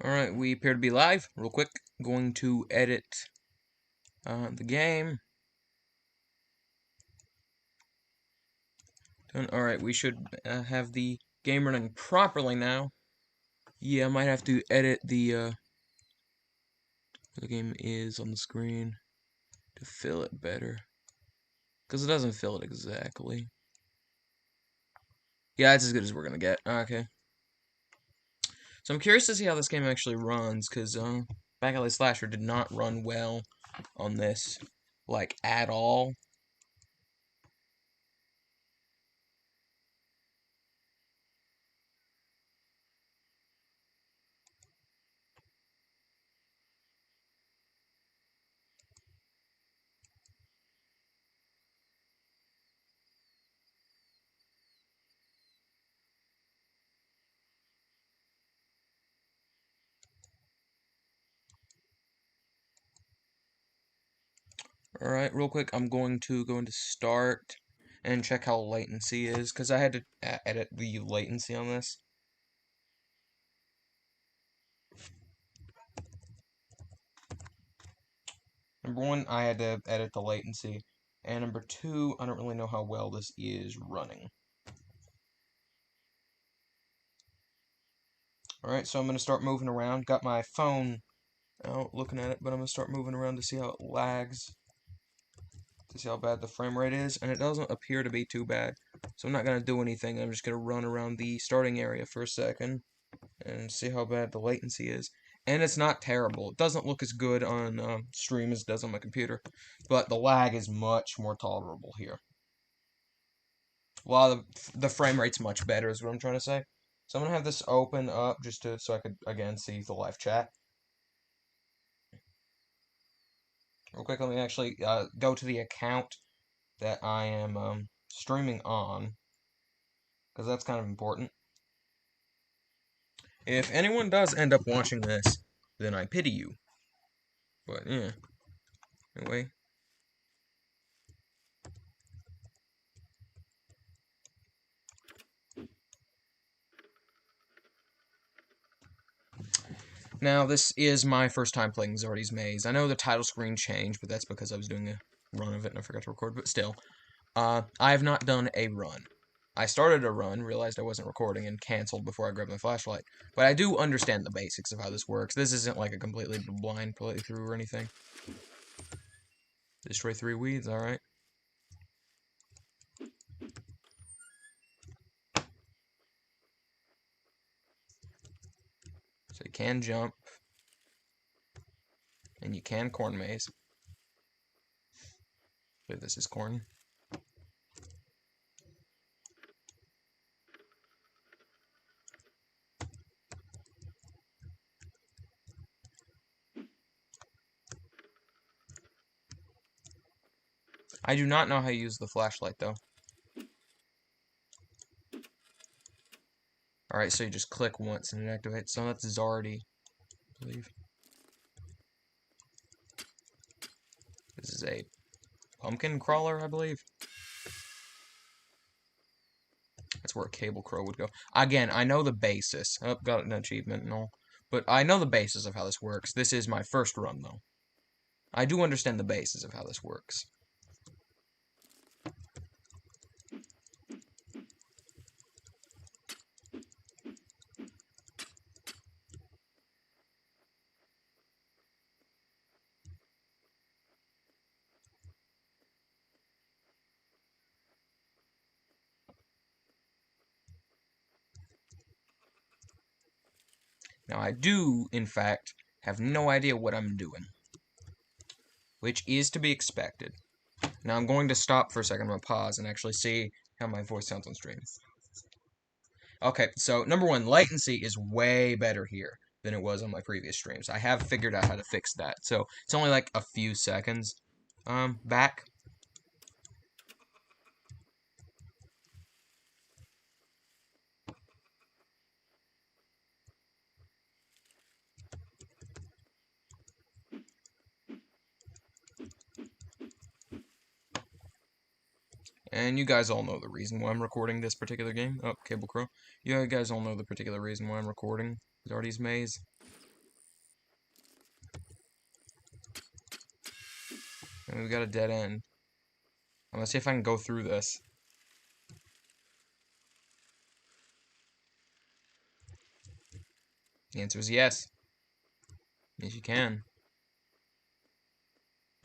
Alright, we appear to be live. Real quick, going to edit the game. Alright, we should have the game running properly now. Yeah, I might have to edit the game is on the screen to fill it better. Because it doesn't fill it exactly. Yeah, that's as good as we're going to get. Okay. So I'm curious to see how this game actually runs, because Back Alley Slasher did not run well on this, like, at all. Alright, real quick, I'm going to go into start and check how latency is, because I had to edit the latency on this. Number one, I had to edit the latency, and number two, I don't really know how well this is running. Alright, so I'm going to start moving around. Got my phone out looking at it, but I'm going to start moving around to see how it lags, to see how bad the frame rate is, and it doesn't appear to be too bad. So I'm not going to do anything. I'm just going to run around the starting area for a second and see how bad the latency is. And it's not terrible. It doesn't look as good on stream as it does on my computer, but the lag is much more tolerable here. Well, the frame rate's much better is what I'm trying to say. So I'm going to have this open up just so I could, again, see the live chat. Real quick, let me actually go to the account that I am streaming on, because that's kind of important. If anyone does end up watching this, then I pity you. But, yeah. Anyway. Now, this is my first time playing Zardy's Maze. I know the title screen changed, but that's because I was doing a run of it and I forgot to record, but still. I have not done a run. I started a run, realized I wasn't recording, and canceled before I grabbed my flashlight. But I do understand the basics of how this works. This isn't like a completely blind playthrough or anything. Destroy 3 weeds, alright. So you can jump. And you can corn maze. I believe this is corn. I do not know how to use the flashlight, though. Alright, so you just click once and it activates. So that's zardy, I believe. This is a pumpkin crawler, I believe. That's where a cable crow would go. Again, I know the basis. Oh, got an achievement and all. But I know the basis of how this works. This is my first run, though. I do understand the basis of how this works. Now, I do, in fact, have no idea what I'm doing, which is to be expected. Now, I'm going to stop for a second. I'm going to pause and actually see how my voice sounds on stream. Okay, so number one, latency is way better here than it was on my previous streams. I have figured out how to fix that, so it's only like a few seconds back. And you guys all know the reason why I'm recording this particular game. Oh, Cable Crow. You guys all know the particular reason why I'm recording Zardy's Maze. And we've got a dead end. I'm gonna see if I can go through this. The answer is yes. Yes, you can.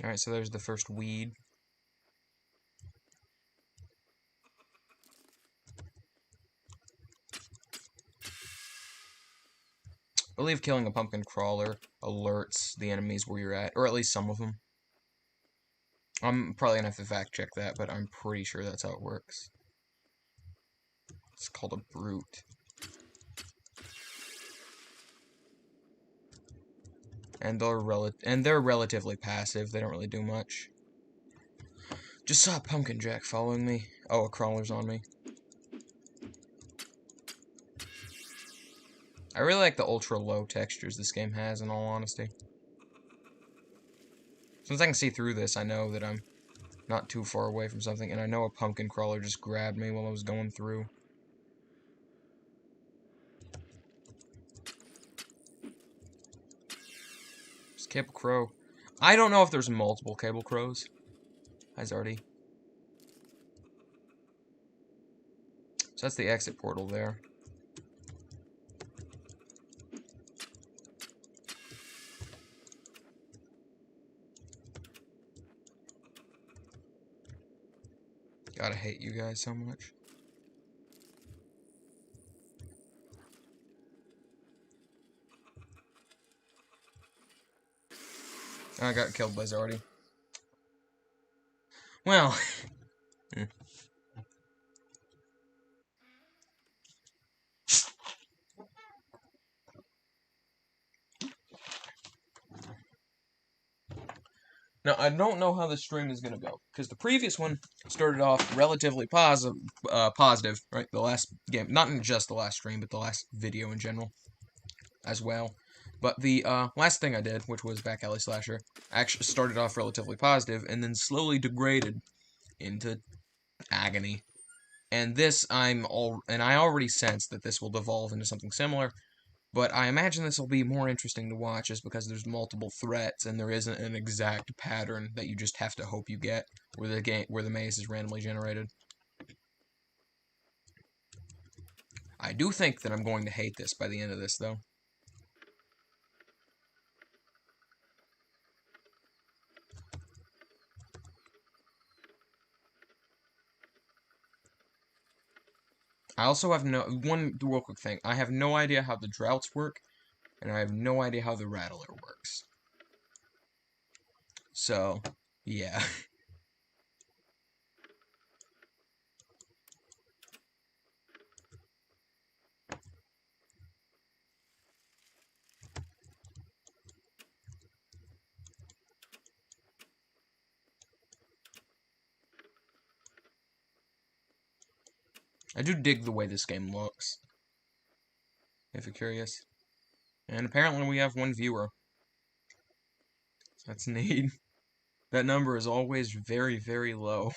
Alright, so there's the first weed. I believe killing a pumpkin crawler alerts the enemies where you're at, or at least some of them. I'm probably gonna have to fact check that, but I'm pretty sure that's how it works. It's called a brute. And they're relatively passive. They don't really do much. Just saw a pumpkin jack following me. Oh, a crawler's on me. I really like the ultra low textures this game has, in all honesty. Since I can see through this, I know that I'm not too far away from something, and I know a pumpkin crawler just grabbed me while I was going through. Just cable crow. I don't know if there's multiple cable crows. Hi, Zardy. So that's the exit portal there. Gotta hate you guys so much. I got killed by Zardy. Well. Now, I don't know how the stream is going to go, because the previous one started off relatively positive, right? The last game, not in just the last stream, but the last video in general as well. But the last thing I did, which was Back Alley Slasher, actually started off relatively positive, and then slowly degraded into agony. And this, I already sense that this will devolve into something similar. But I imagine this will be more interesting to watch just because there's multiple threats and there isn't an exact pattern that you just have to hope you get where the maze is randomly generated. I do think that I'm going to hate this by the end of this, though. I also have one real quick thing. I have no idea how the droughts work, and I have no idea how the rattler works. So, yeah. I do dig the way this game looks, if you're curious. And apparently we have one viewer. That's neat. That number is always very, very low.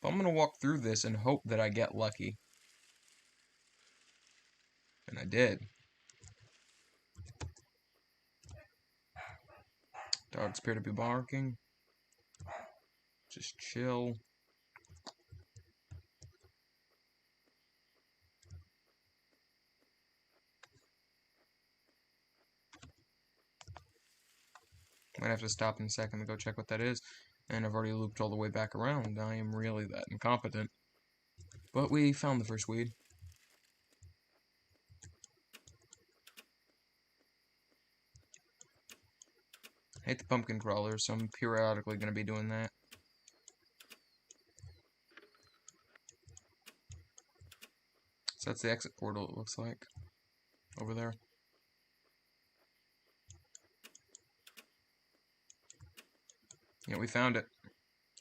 But I'm gonna walk through this and hope that I get lucky. And I did. Dogs appear to be barking. Just chill. Might have to stop in a second to go check what that is. And I've already looped all the way back around. I am really that incompetent. But we found the first weed. I hate the pumpkin crawlers, so I'm periodically going to be doing that. So that's the exit portal, it looks like. Over there. Yeah, we found it.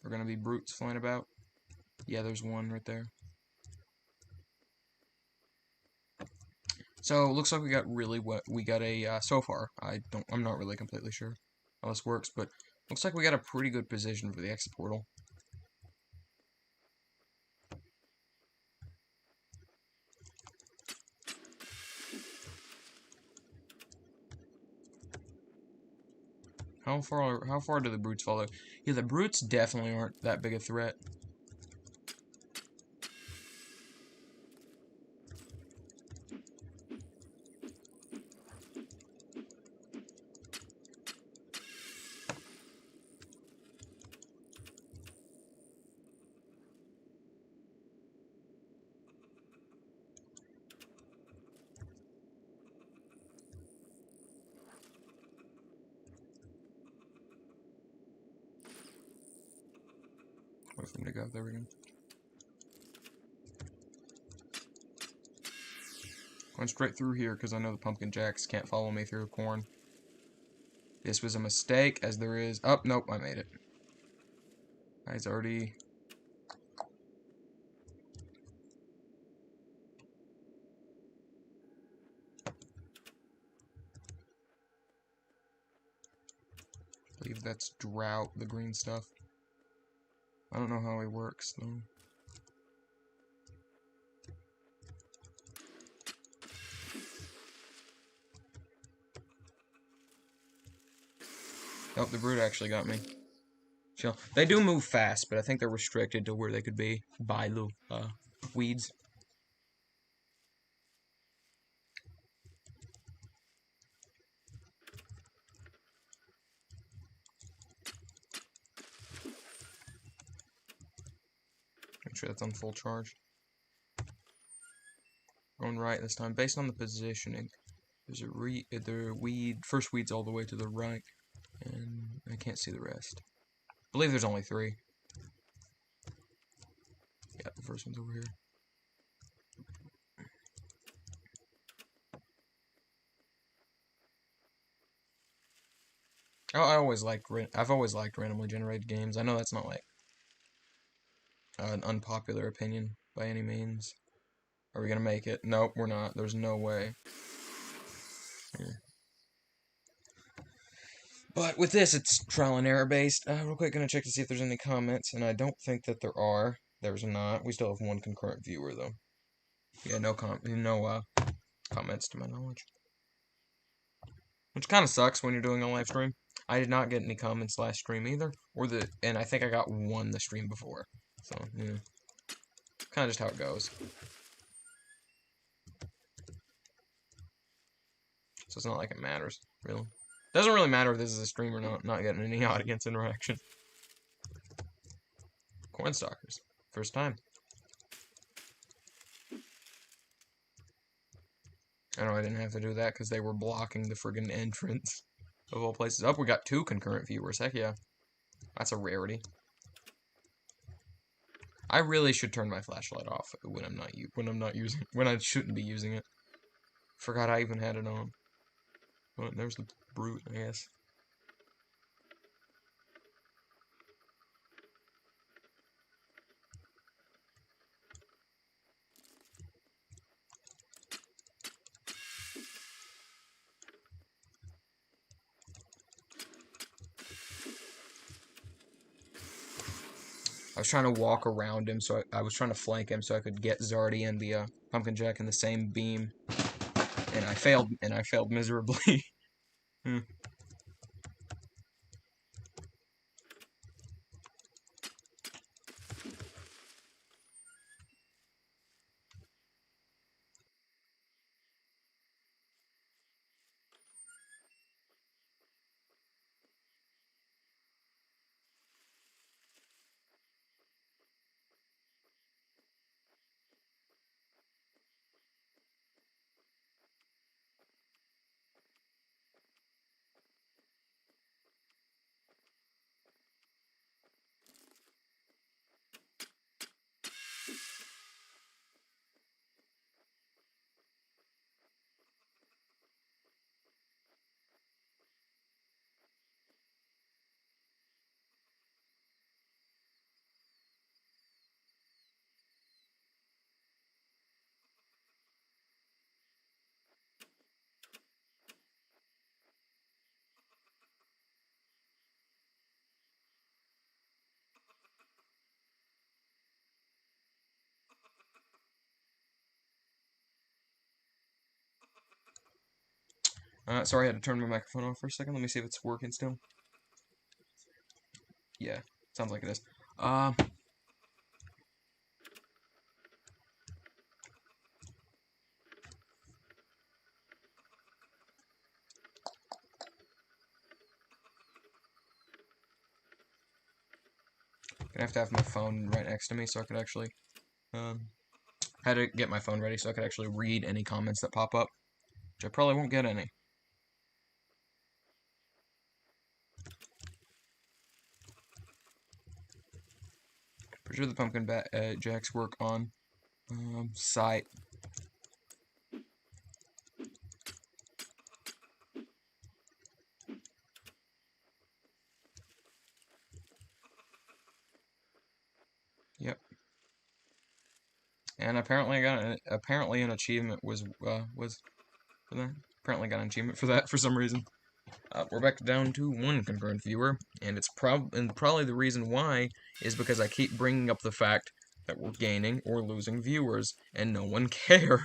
We're going to be brutes flying about. Yeah, there's one right there. So, looks like we got so far, I'm not really completely sure how this works, but looks like we got a pretty good position for the exit portal. How far do the brutes follow? Yeah, the brutes definitely aren't that big a threat. Wait for him to go. There we go. Going straight through here because I know the pumpkin jacks can't follow me through corn. This was a mistake, as there is... Oh, nope, I made it. Guy's already... I believe that's drought, the green stuff. I don't know how he works, though. Oh, the brute actually got me. Chill. They do move fast, but I think they're restricted to where they could be by the weeds. Make sure that's on full charge. Going right this time, based on the positioning. There's the first weed's all the way to the right, and I can't see the rest. I believe there's only 3. Yeah, the first one's over here. Oh, I've always liked randomly generated games. I know that's not like an unpopular opinion by any means. Are we gonna make it? Nope, we're not. There's no way. Here. But with this, it's trial and error based. Real quick, gonna check to see if there's any comments, and I don't think that there are. There's not. We still have 1 concurrent viewer though. Yeah, no comments to my knowledge. Which kind of sucks when you're doing a live stream. I did not get any comments last stream either, and I think I got 1 the stream before. So yeah, kind of just how it goes. So it's not like it matters, really. Doesn't really matter if this is a stream or not getting any audience interaction. Cornstalkers. First time. I know I didn't have to do that because they were blocking the friggin' entrance of all places. Oh, we got 2 concurrent viewers. Heck yeah. That's a rarity. I really should turn my flashlight off when I shouldn't be using it. Forgot I even had it on. Oh, there's the brute, I guess. I was trying to walk around him, so I was trying to flank him so I could get Zardy and the pumpkin jack in the same beam, and I failed miserably. Hmm. Sorry, I had to turn my microphone off for a second. Let me see if it's working still. Yeah, sounds like it is. Gonna have to have my phone right next to me so I could actually, had to get my phone ready so I could actually read any comments that pop up, which I probably won't get any. Pretty sure the pumpkin jacks work on site. Yep. And apparently an achievement was for that. Apparently got an achievement for that for some reason. We're back down to one concurrent viewer, and it's probably the reason why is because I keep bringing up the fact that we're gaining or losing viewers, and no one cares.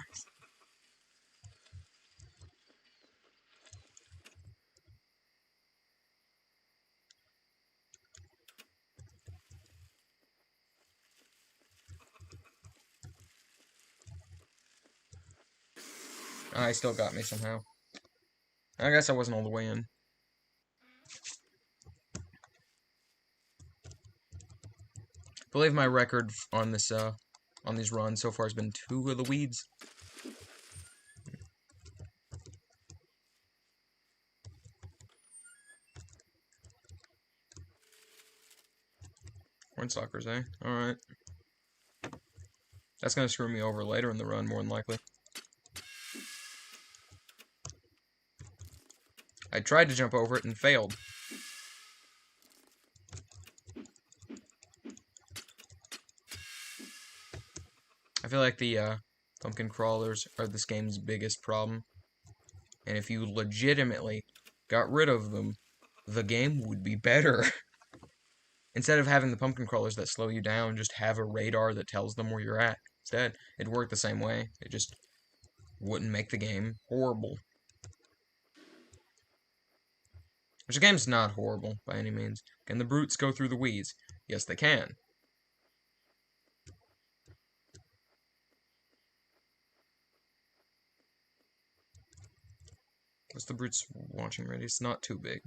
I still got me somehow. I guess I wasn't all the way in. I believe my record on this on these runs so far has been 2 of the weeds. Hornstalkers, eh? Alright. That's gonna screw me over later in the run, more than likely. I tried to jump over it and failed. I feel like the pumpkin crawlers are this game's biggest problem. And if you legitimately got rid of them, the game would be better. Instead of having the pumpkin crawlers that slow you down, just have a radar that tells them where you're at. Instead, it'd work the same way. It just wouldn't make the game horrible. Which the game's not horrible, by any means. Can the brutes go through the weeds? Yes, they can. What's the brute's launching radius? Not too big.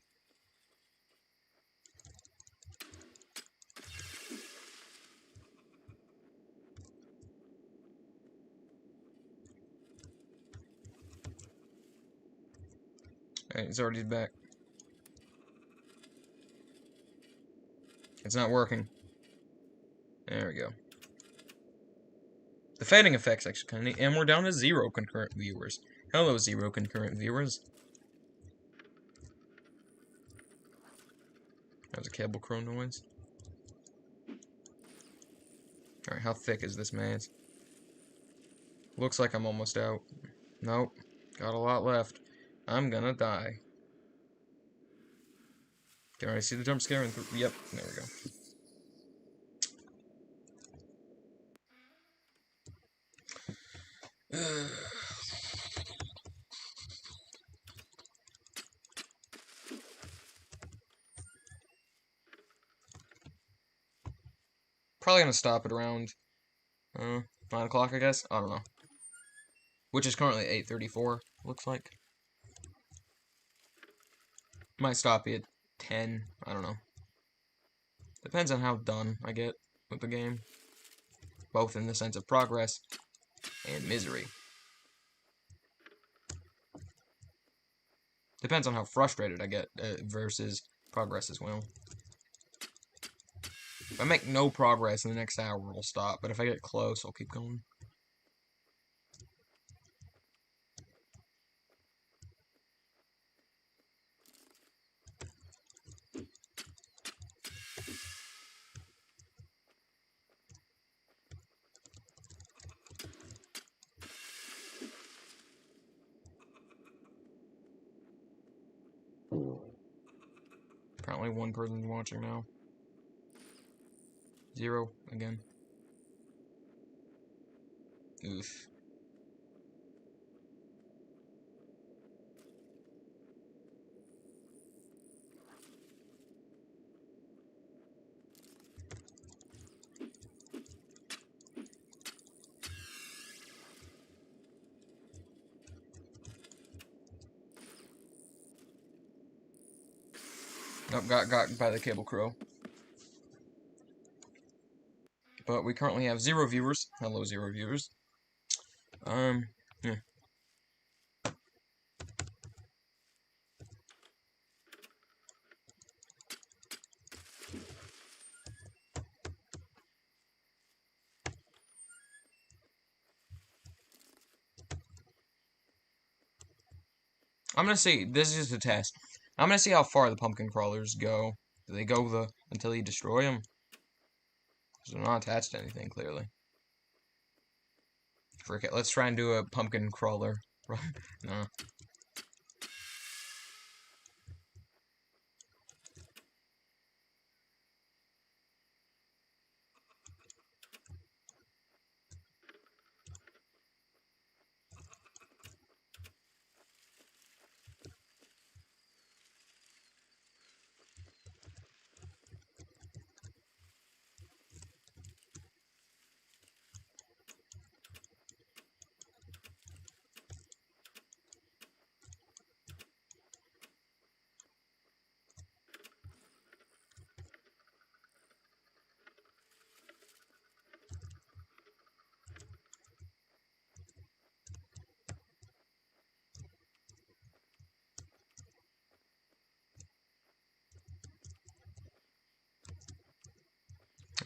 Alright, he's already back. It's not working. There we go. The fading effect's actually kind of neat, and we're down to 0 concurrent viewers. Hello, 0 concurrent viewers. That was a cable crow noise. Alright, how thick is this maze? Looks like I'm almost out. Nope. Got a lot left. I'm gonna die. Can I see the jump scare? Yep, there we go. Probably gonna stop at around 9 o'clock, I guess. I don't know. Which is currently 8:34. Looks like. Might stop at 10. I don't know. Depends on how done I get with the game, both in the sense of progress and misery. Depends on how frustrated I get versus progress as well. If I make no progress in the next hour, I'll stop. But if I get close, I'll keep going. Apparently one person's watching now. 0 again. Oof. Nope, got by the cable crow. But we currently have 0 viewers. Hello, 0 viewers. Yeah. I'm gonna see. This is just a test. I'm gonna see how far the pumpkin crawlers go. Do they go until you destroy them? Because they're not attached to anything, clearly. Frick it. Let's try and do a pumpkin crawler. No.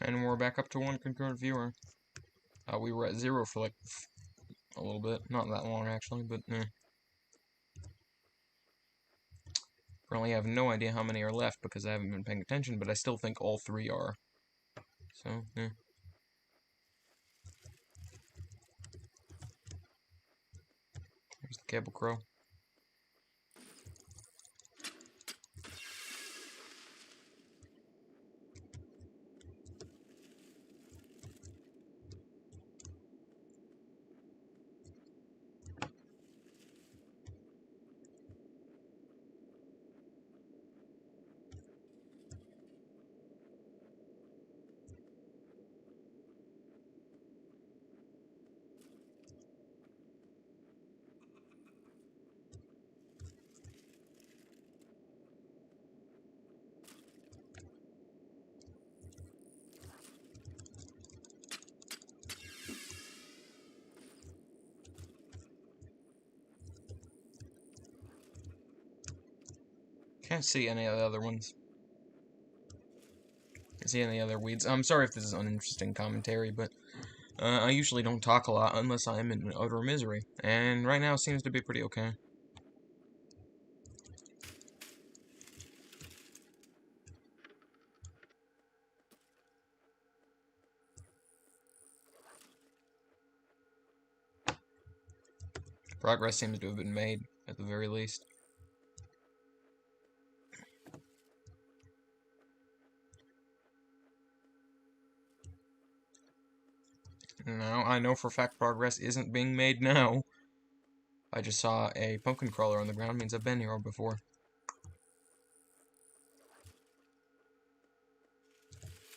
And we're back up to 1 concurrent viewer. We were at 0 for like a little bit. Not that long, actually, but eh. Currently have no idea how many are left because I haven't been paying attention, but I still think all 3 are. So, yeah. Here's the cable crow. Can't see any of the other ones. Can't see any other weeds. I'm sorry if this is uninteresting commentary, but I usually don't talk a lot unless I am in utter misery. And right now seems to be pretty okay. Progress seems to have been made, at the very least. Now, I know for a fact progress isn't being made now. I just saw a pumpkin crawler on the ground, means I've been here before.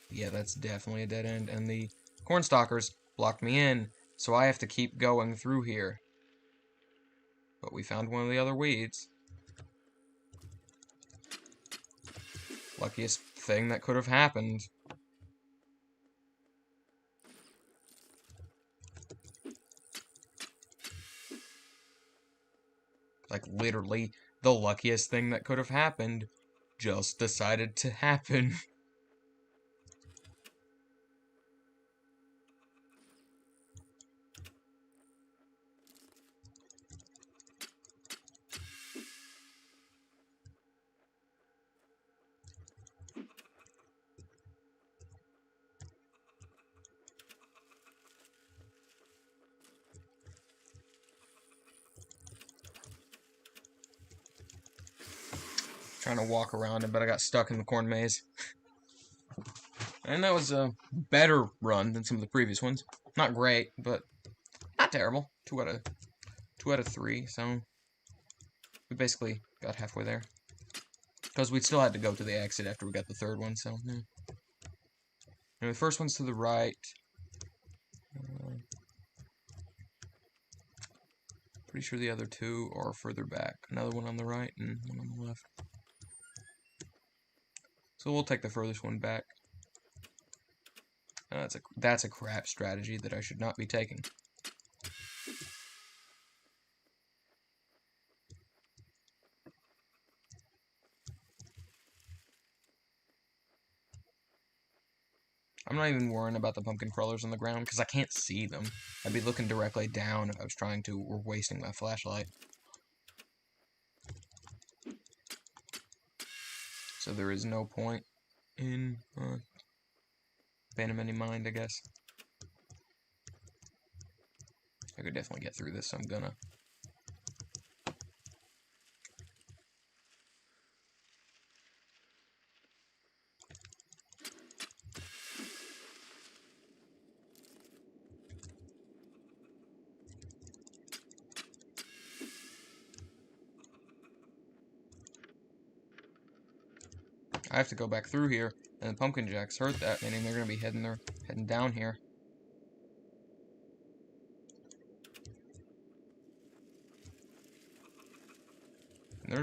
Yeah, that's definitely a dead end, and the cornstalkers blocked me in, so I have to keep going through here. But we found one of the other weeds. Luckiest thing that could have happened. Like, literally, the luckiest thing that could have happened just decided to happen. Trying to walk around it, but I got stuck in the corn maze. And that was a better run than some of the previous ones. Not great, but not terrible. 2 out of 3, so we basically got halfway there. Because we still had to go to the exit after we got the 3rd one, so yeah. And the first one's to the right. Pretty sure the other 2 are further back. Another one on the right and one on the left. So we'll take the furthest one back. That's a crap strategy that I should not be taking. I'm not even worrying about the pumpkin crawlers on the ground because I can't see them. I'd be looking directly down if I was trying to, or wasting my flashlight. So there is no point in paying them any mind, I guess. I could definitely get through this, so I'm gonna. I have to go back through here, and the pumpkin jacks heard that, meaning they're gonna be heading down here.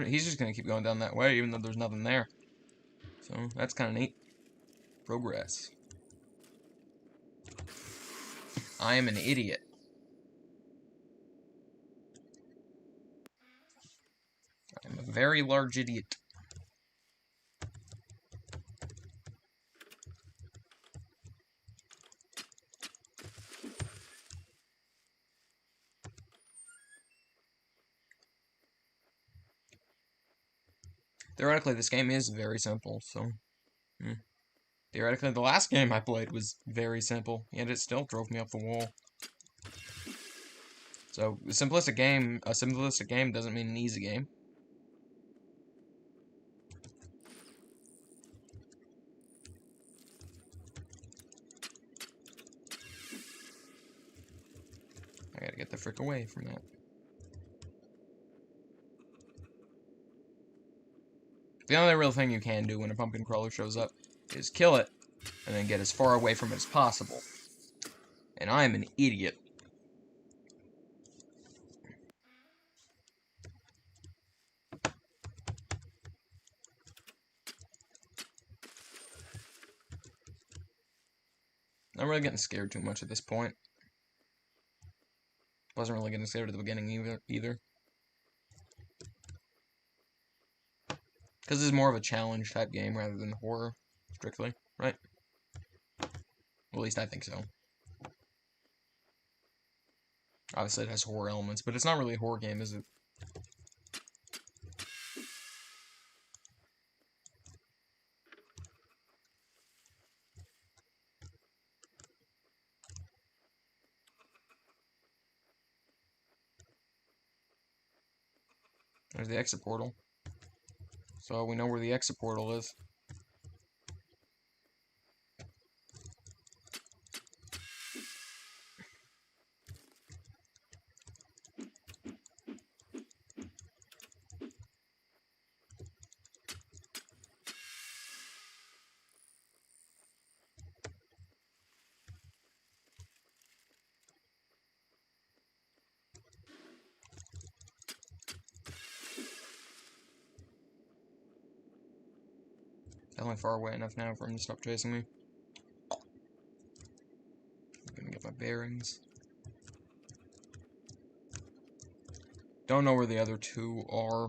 He's just gonna keep going down that way, even though there's nothing there. So that's kind of neat. Progress. I am an idiot. I'm a very large idiot. Theoretically, this game is very simple, so... Theoretically, the last game I played was very simple, yet it still drove me up the wall. So, a simplistic game doesn't mean an easy game. I gotta get the frick away from that. The only real thing you can do when a pumpkin crawler shows up is kill it, and then get as far away from it as possible. And I am an idiot. I'm really getting scared too much at this point. Wasn't really getting scared at the beginning either. Because this is more of a challenge type game rather than horror, strictly, right? At least I think so. Obviously it has horror elements, but it's not really a horror game, is it? There's the exit portal. So we know where the exit portal is. Definitely far away enough now for him to stop chasing me. I'm gonna get my bearings. Don't know where the other two are.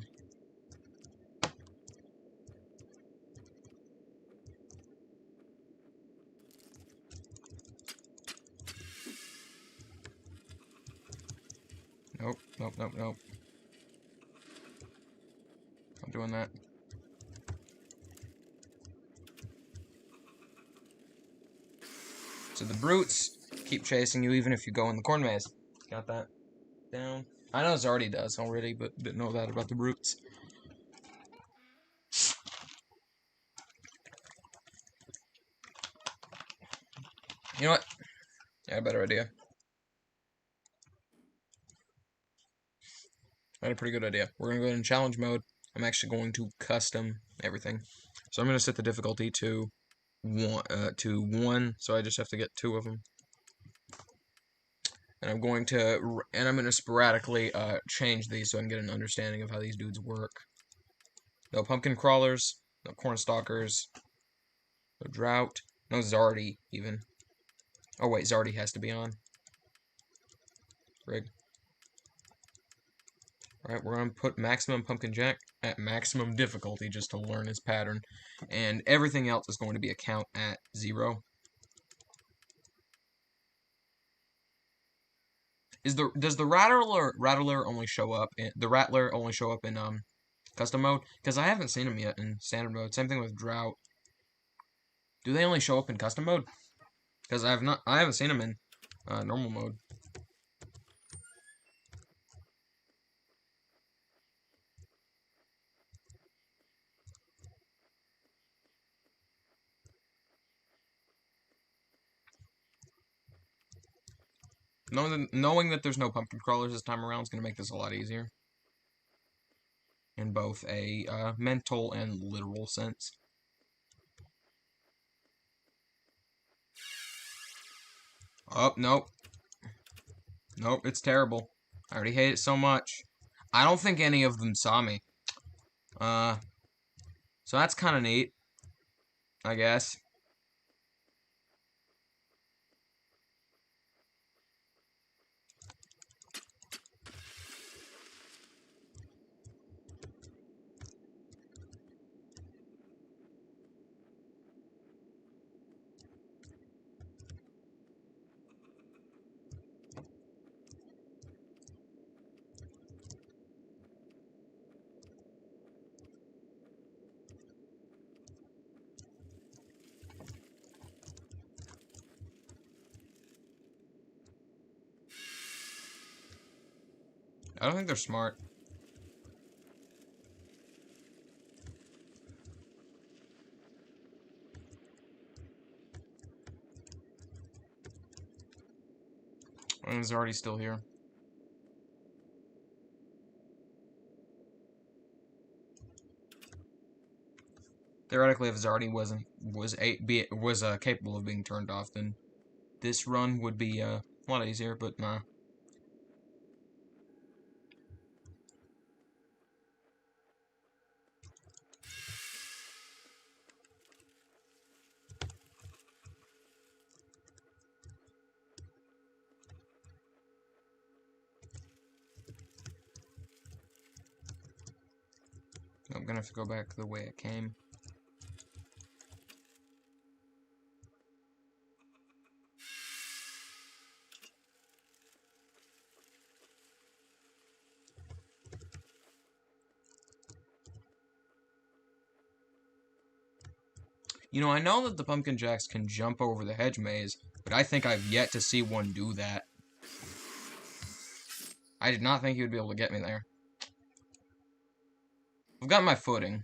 Nope, nope, nope, nope. I'm doing that. So the brutes keep chasing you even if you go in the corn maze. Got that down. I know Zardy does already, but didn't know that about the brutes. You know what? I had a better idea. I had a pretty good idea. We're going to go in challenge mode. I'm actually going to custom everything. So I'm going to set the difficulty to 1, so I just have to get 2 of them. And I'm going to sporadically change these so I can get an understanding of how these dudes work. No pumpkin crawlers, no corn stalkers, No drought. No zardy, even. Oh, wait, zardy has to be on. Rig. Alright, we're going to put maximum pumpkin jack at maximum difficulty just to learn his pattern. And everything else is going to be a count at 0. Does the rattler only show up in custom mode? Because I haven't seen him yet in standard mode. Same thing with drought. Do they only show up in custom mode? Because I haven't seen him in normal mode. Knowing that there's no pumpkin crawlers this time around is going to make this a lot easier. In both a mental and literal sense. Oh, nope. Nope, it's terrible. I already hate it so much. I don't think any of them saw me. So that's kind of neat, I guess. I don't think they're smart. And it's already still here. Theoretically, if Zardy was capable of being turned off, then this run would be a lot easier. But nah. I'm gonna have to go back the way it came. You know, I know that the pumpkin jacks can jump over the hedge maze, but I think I've yet to see one do that. I did not think he would be able to get me there. I've got my footing.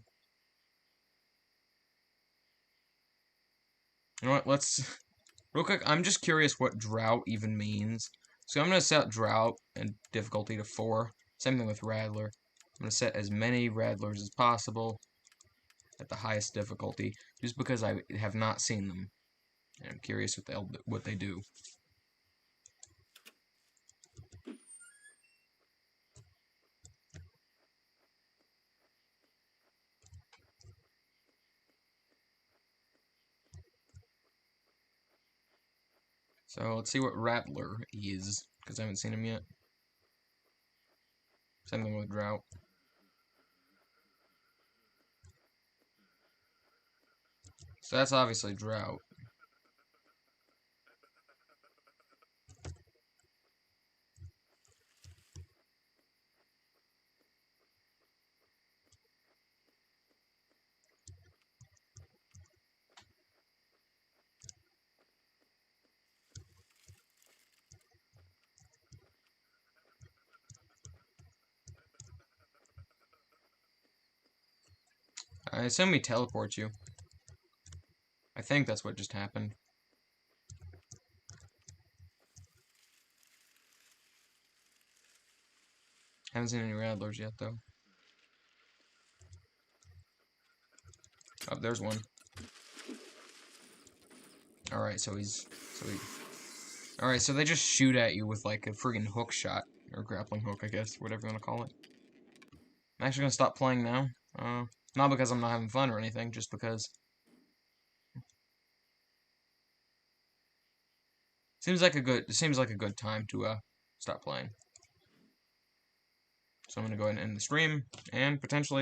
You know what, let's... Real quick, I'm just curious what drought even means. So I'm going to set drought and difficulty to 4. Same thing with Rattler. I'm going to set as many Rattlers as possible at the highest difficulty, just because I have not seen them. And I'm curious what they do. So let's see what Rattler is, because I haven't seen him yet. Same thing with drought. So that's obviously drought. I assume he teleports you. I think that's what just happened. Haven't seen any Rattlers yet, though. Oh, there's one. Alright, Alright, so they just shoot at you with, like, a friggin' hook shot. Or grappling hook, I guess, whatever you want to call it. I'm actually gonna stop playing now. Not because I'm not having fun or anything, just because Seems like a good time to stop playing. So I'm gonna go ahead and end the stream and potentially